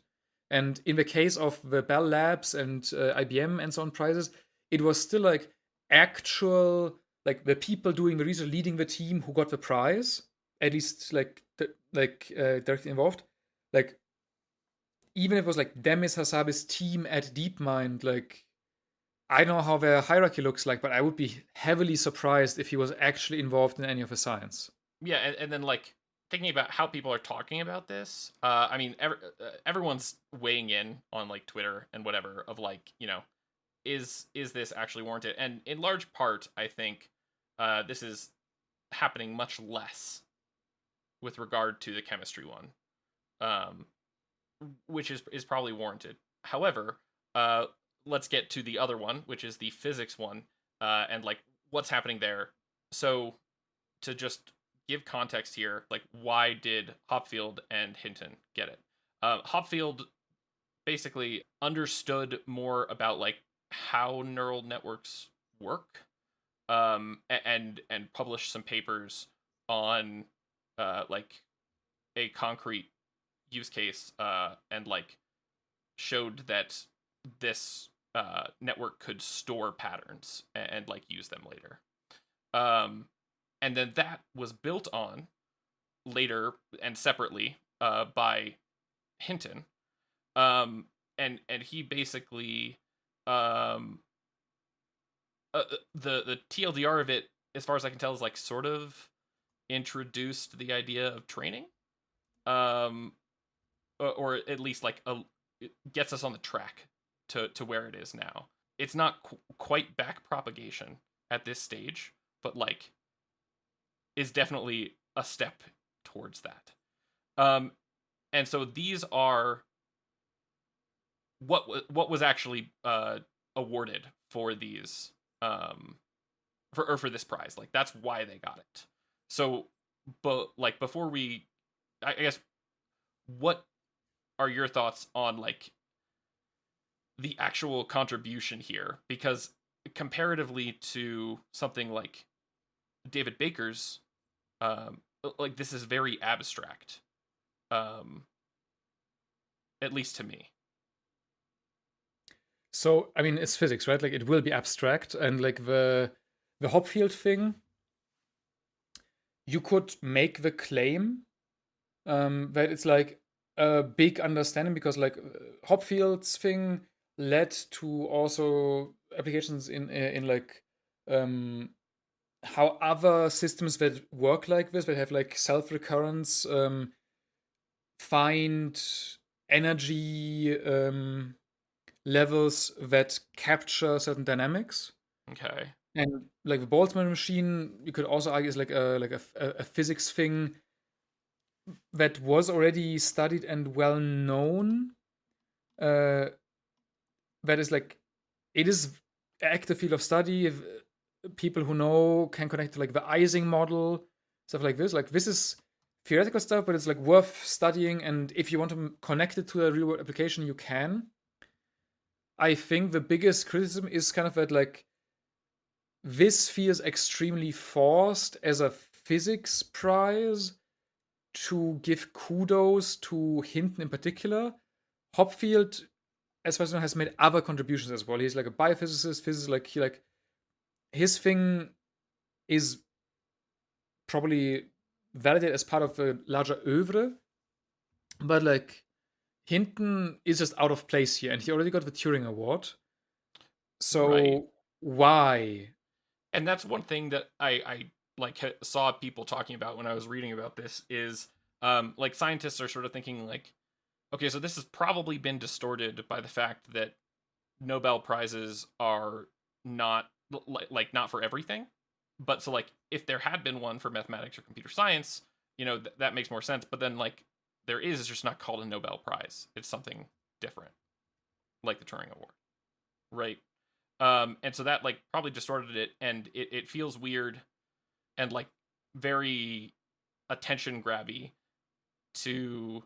And in the case of the Bell Labs and IBM and so on prizes, it was still like actual like the people doing the research, leading the team who got the prize, at least like directly involved. Like even if it was like Demis Hassabis team at DeepMind, like I don't know how their hierarchy looks like, but I would be heavily surprised if he was actually involved in any of the science. Yeah, and then like thinking about how people are talking about this, I mean, everyone's weighing in on like Twitter and whatever of like, is this actually warranted? And in large part, I think this is happening much less with regard to the chemistry one, um, which is probably warranted. However, uh, let's get to the other one, which is the physics one, and like what's happening there. So to just give context here, like why did Hopfield and Hinton get it? Hopfield basically understood more about like how neural networks work, and published some papers on like a concrete use case, and like showed that this network could store patterns and like use them later. Um, and then that was built on later and separately by Hinton. And he basically um, the TLDR of it, as far as I can tell, is like sort of introduced the idea of training, um, or at least like it gets us on the track to where it is now. It's not quite back propagation at this stage, but like is definitely a step towards that. Um, and so these are what was actually awarded for these for this prize. Like that's why they got it. So, but like before we, I guess, what are your thoughts on like the actual contribution here? Because comparatively to something like David Baker's, like this is very abstract, um, at least to me. So, I mean, it's physics, right? Like, it will be abstract, and like the Hopfield thing, you could make the claim that it's like a big understanding because like Hopfield's thing led to also applications in like um, how other systems that work like this, that have like self recurrence, find energy levels that capture certain dynamics. Okay. And like the Boltzmann machine, you could also argue is like a physics thing that was already studied and well known. Uh, that is like it is active field of study. If, people who know can connect to like the Ising model, stuff like this. Like this is theoretical stuff, but it's like worth studying. And if you want to connect it to a real world application, you can. I think the biggest criticism is kind of that like this feels extremely forced as a physics prize to give kudos to Hinton in particular. Hopfield, as far as I know, has made other contributions as well. He's like a biophysicist, physicist, like he like his thing is probably validated as part of a larger oeuvre, but like Hinton is just out of place here, and he already got the Turing Award. Right. So why? And that's one thing that I like saw people talking about when I was reading about this is like scientists are sort of thinking like, okay, so this has probably been distorted by the fact that Nobel prizes are not like not for everything. But so like if there had been one for mathematics or computer science, that makes more sense. But then like there is, it's just not called a Nobel Prize. It's something different, like the Turing Award, right? And so that like probably distorted it, and it feels weird and like very attention grabby to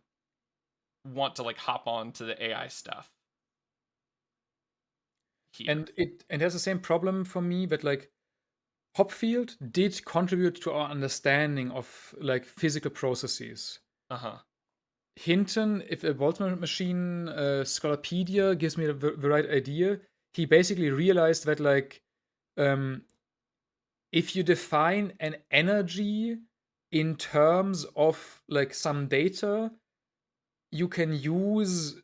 want to like hop on to the AI stuff here. And it has the same problem for me that like Hopfield did contribute to our understanding of like physical processes. Uh huh. Hinton, if a Boltzmann machine Scholarpedia gives me the right idea, he basically realized that like um, if you define an energy in terms of like some data, you can use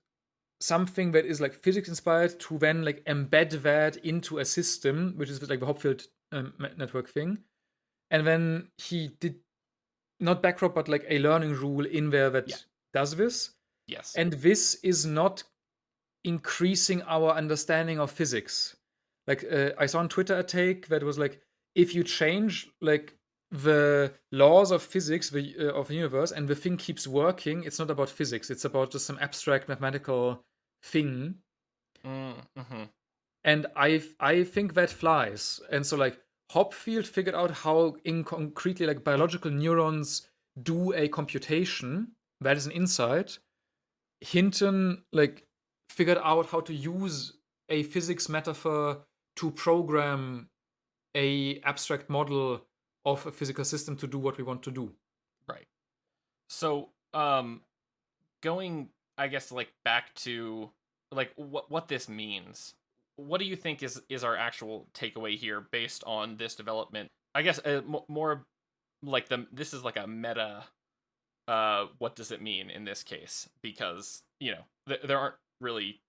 something that is like physics inspired to then like embed that into a system, which is like the Hopfield network thing. And then he did not backdrop, but like a learning rule in there Yeah. that does this. Yes. And this is not increasing our understanding of physics. Like I saw on Twitter a take that was like, if you change like the laws of physics of the universe and the thing keeps working, it's not about physics. It's about just some abstract mathematical thing. Mm-hmm. And I think that flies. And so like Hopfield figured out how in concretely like biological neurons do a computation. That is an insight. Hinton like figured out how to use a physics metaphor to program a abstract model of a physical system to do what we want to do. Right. So, going, I guess, like back to like what this means. What do you think is our actual takeaway here based on this development? I guess more like this is like a meta. What does it mean in this case? Because there aren't really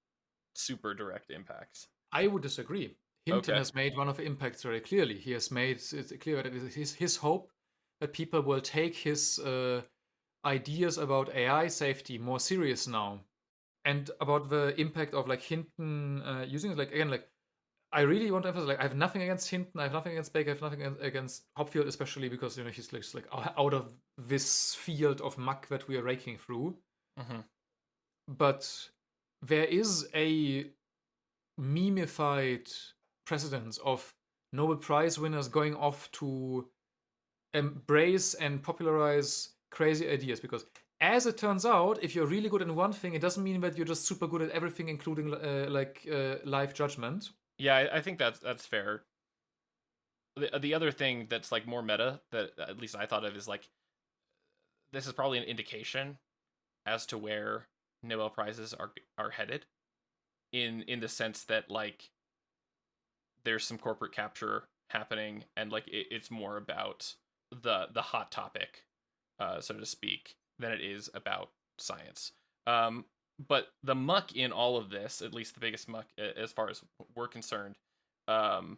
super direct impacts. I would disagree. Hinton Okay. has made one of the impacts very clearly. He has made it clear that it is his hope that people will take his ideas about AI safety more serious now, and about the impact of like Hinton using it. Like again, like I really want to emphasize, like I have nothing against Hinton, I have nothing against Baker, I have nothing against Hopfield, especially because he's like out of this field of muck that we are raking through. Mm-hmm. But there is a memeified precedence of Nobel Prize winners going off to embrace and popularize crazy ideas. Because as it turns out, if you're really good in one thing, it doesn't mean that you're just super good at everything, including life judgment. Yeah, I think that's fair. The other thing that's like more meta that at least I thought of is like this is probably an indication as to where Nobel prizes are headed in the sense that like there's some corporate capture happening and like it's more about the hot topic, so to speak, than it is about science. Um, but the muck in all of this, at least the biggest muck as far as we're concerned, um,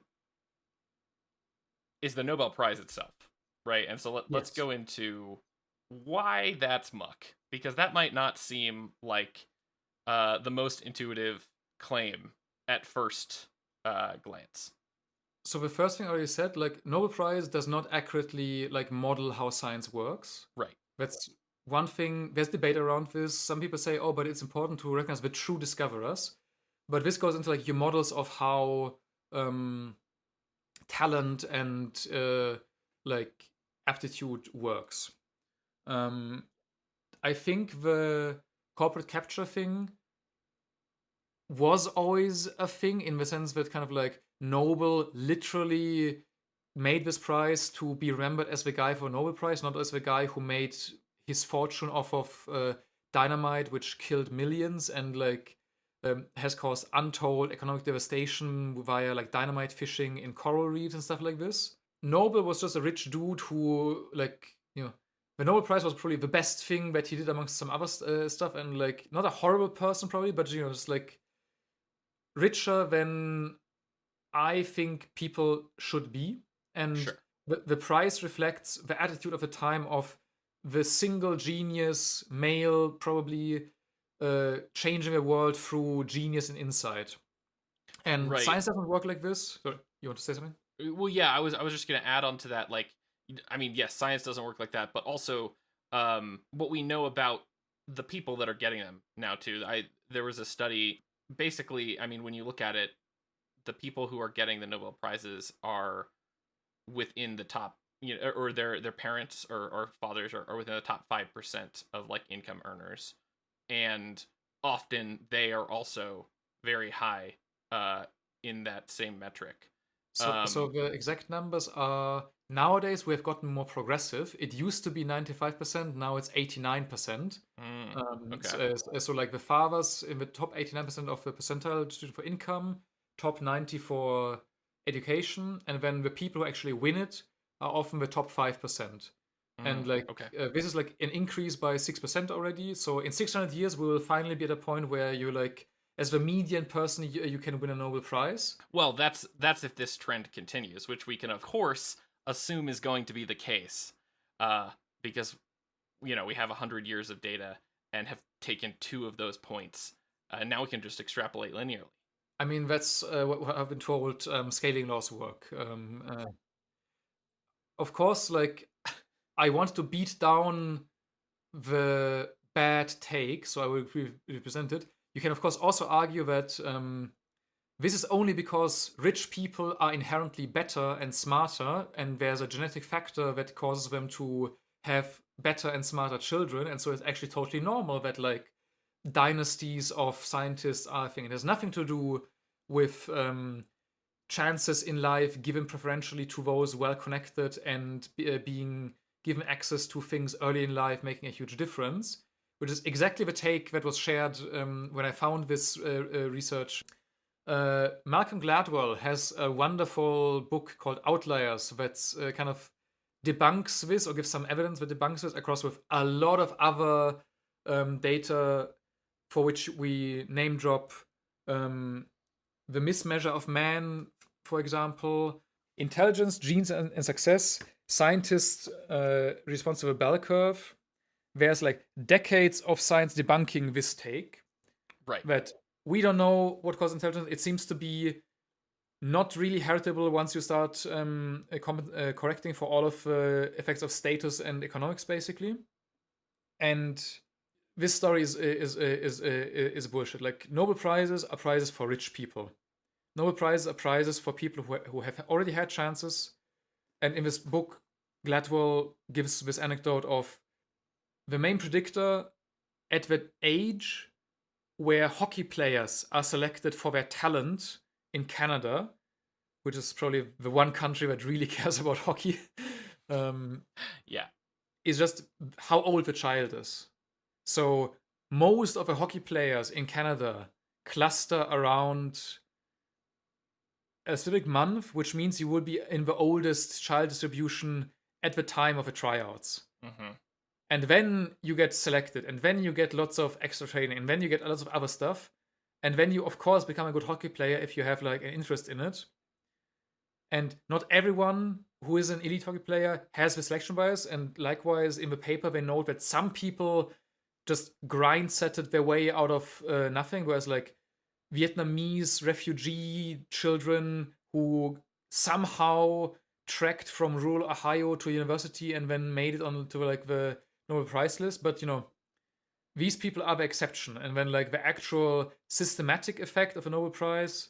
is the Nobel Prize itself, right? And so let's Yes. go into why that's muck, because that might not seem like the most intuitive claim at first glance. So the first thing I already said, like Nobel Prize does not accurately like model how science works. Right. That's one thing. There's debate around this. Some people say, oh, but it's important to recognize the true discoverers. But this goes into like your models of how um, talent and like aptitude works. Um, I think the corporate capture thing was always a thing in the sense that kind of like Nobel literally made this prize to be remembered as the guy for a Nobel Prize, not as the guy who made his fortune off of dynamite, which killed millions and like has caused untold economic devastation via like dynamite fishing in coral reefs and stuff like this. Nobel was just a rich dude who like the Nobel Prize was probably the best thing that he did amongst some other stuff, and like not a horrible person probably, but just like richer than I think people should be. And Sure. the prize reflects the attitude of the time of the single genius male, probably changing the world through genius and insight. And Right. science doesn't work like this. Sorry, you want to say something? Well, yeah, I was just gonna add on to that. Like, I mean, yes, science doesn't work like that, but also, what we know about the people that are getting them now too. There was a study. Basically, I mean, when you look at it, the people who are getting the Nobel prizes are within the top, or their parents or fathers are within the top 5% of like income earners, and often they are also very high, in that same metric. So Um, the exact numbers are nowadays we have gotten more progressive. It used to be 95%, now it's 89%. okay. So like the fathers in the top 89% of the percentile distribution for income, top 90 for education, and then the people who actually win it are often the top 5%. And like Okay. this is like an increase by 6% already. So in 600 years, we will finally be at a point where you like, as the median person, you can win a Nobel Prize. Well, that's if this trend continues, which we can of course assume is going to be the case. Uh, because we have 100 years of data and have taken 2 of those points, and now we can just extrapolate linearly. I mean, that's what I've been told scaling laws work. Of course, like I want to beat down the bad take, so I will represent it. You can, of course, also argue that this is only because rich people are inherently better and smarter, and there's a genetic factor that causes them to have better and smarter children, and so it's actually totally normal that like dynasties of scientists are a thing. It has nothing to do with chances in life given preferentially to those well connected and being given access to things early in life, making a huge difference, which is exactly the take that was shared when I found this research. Malcolm Gladwell has a wonderful book called Outliers that's kind of debunks this or gives some evidence that debunks this across with a lot of other data for which we name drop the mismeasure of man, for example, intelligence, genes, and success. Scientists responsible for bell curve. There's like decades of science debunking this take. Right. That we don't know what causes intelligence. It seems to be not really heritable once you start correcting for all of effects of status and economics, basically. And this story is bullshit. Like Nobel Prizes are prizes for rich people. Nobel Prizes are prizes for people who have already had chances. And in this book, Gladwell gives this anecdote of the main predictor at that age where hockey players are selected for their talent in Canada, which is probably the one country that really cares about hockey. Yeah. Is just how old the child is. So most of the hockey players in Canada cluster around a specific month, which means you will be in the oldest child distribution at the time of the tryouts. Mm-hmm. And then you get selected, and then you get lots of extra training, and then you get lots of other stuff. And then you, of course, become a good hockey player if you have like an interest in it. And not everyone who is an elite hockey player has the selection bias. And likewise, in the paper, they note that some people just grind setted their way out of nothing, whereas like Vietnamese refugee children who somehow trekked from rural Ohio to university and then made it onto like the Nobel Prize list. But these people are the exception. And then like the actual systematic effect of a Nobel Prize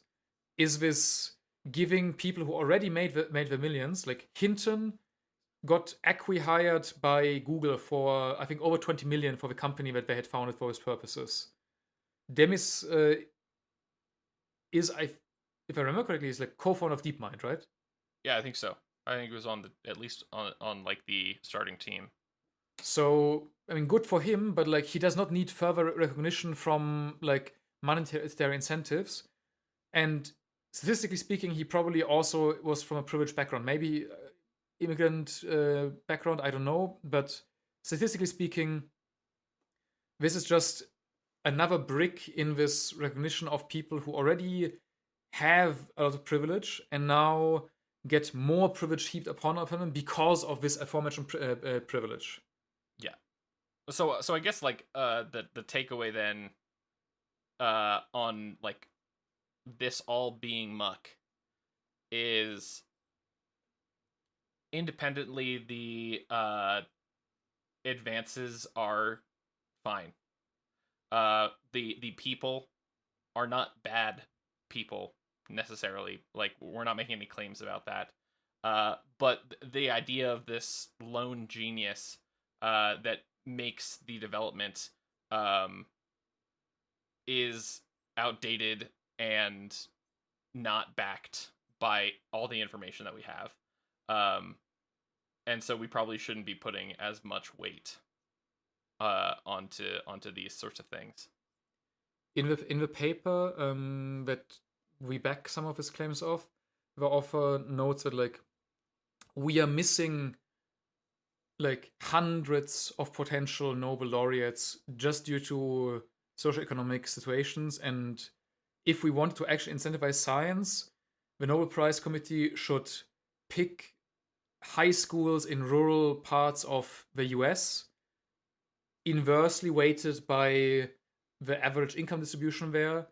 is this giving people who already made the millions. Like Hinton got acqui-hired by Google for I think over 20 million for the company that they had founded for his purposes. Demis is, if I remember correctly, is like co-founder of DeepMind, right? Yeah, I think so. I think it was at least on like the starting team. So I mean, good for him, but like he does not need further recognition from like monetary incentives. And statistically speaking, he probably also was from a privileged background, maybe immigrant background. I don't know, but statistically speaking, this is just another brick in this recognition of people who already have a lot of privilege and now get more privilege heaped upon them because of this aforementioned privilege. Yeah. So I guess like the takeaway then on like this all being muck is independently the advances are fine. The people are not bad people necessarily. Like we're not making any claims about that. But the idea of this lone genius that makes the development is outdated and not backed by all the information that we have. And so we probably shouldn't be putting as much weight onto these sorts of things. In the paper that we back some of his claims of, the author notes that like we are missing like hundreds of potential Nobel laureates just due to socioeconomic situations. And if we want to actually incentivize science, the Nobel Prize Committee should pick high schools in rural parts of the US inversely weighted by the average income distribution there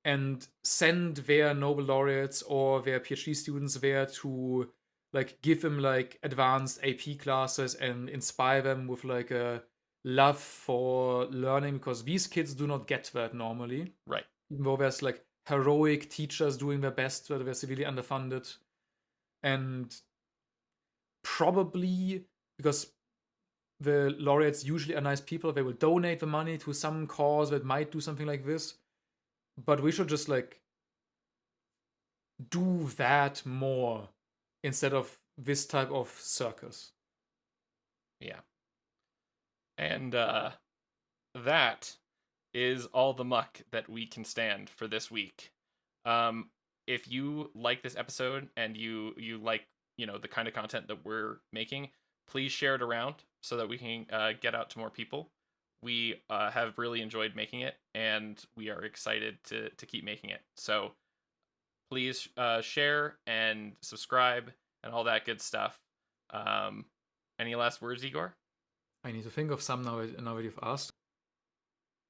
and send their Nobel laureates or their PhD students there to like give them like advanced AP classes and inspire them with like a love for learning, because these kids do not get that normally. Right. Even though there's like heroic teachers doing their best, but they're severely underfunded. And probably because the laureates usually are nice people, they will donate the money to some cause that might do something like this. But we should just like do that more instead of this type of circus. Yeah. And that is all the muck that we can stand for this week. Um, if you like this episode and you like the kind of content that we're making, please share it around so that we can get out to more people. We have really enjoyed making it, and we are excited to keep making it. So please share and subscribe and all that good stuff. Um, any last words, Igor? I need to think of some now that you've asked.